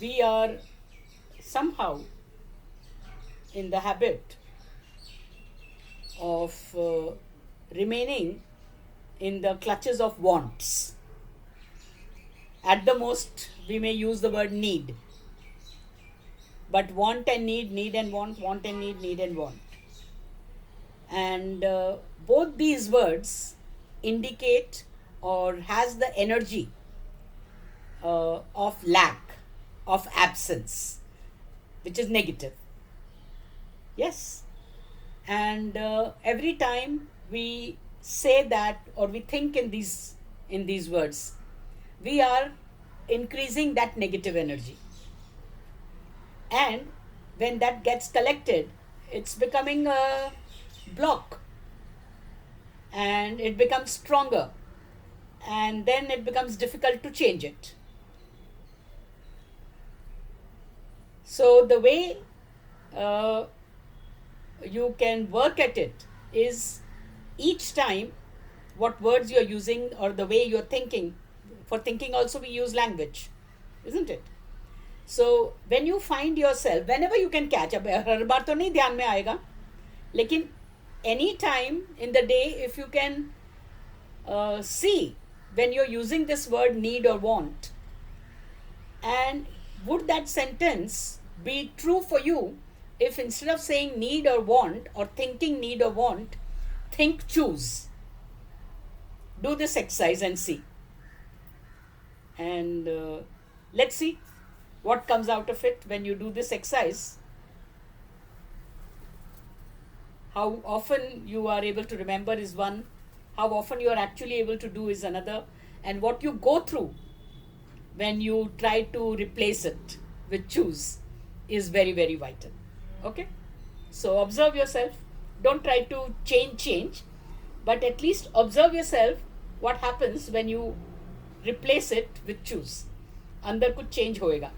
we are somehow in the habit of remaining in the clutches of wants. At the most, we may use the word need, but want and need, need and want and need, need and want. And both these words indicate or has the energy of lack, of absence, which is negative. Yes. And every time we say that or we think in these words, we are increasing that negative energy. And when that gets collected, it's becoming a block, and it becomes stronger, and then it becomes difficult to change it. So the way uh, you can work at it is each time what words you're using or the way you're thinking. For thinking also we use language, isn't it? So when you find yourself, whenever you can catch, अब हर बार तो नहीं ध्यान में आएगा, लेकिन any time in the day, if you can see when you're using this word need or want, and would that sentence be true for you if instead of saying need or want or thinking need or want, think choose. Do this exercise and see. And let's see what comes out of it when you do this exercise. How often you are able to remember is one, how often you are actually able to do is another, and what you go through when you try to replace it with choose is very, very vital. Okay? So observe yourself. Don't try to change, but at least observe yourself what happens when you replace it with choose. अंदर कुछ change होएगा.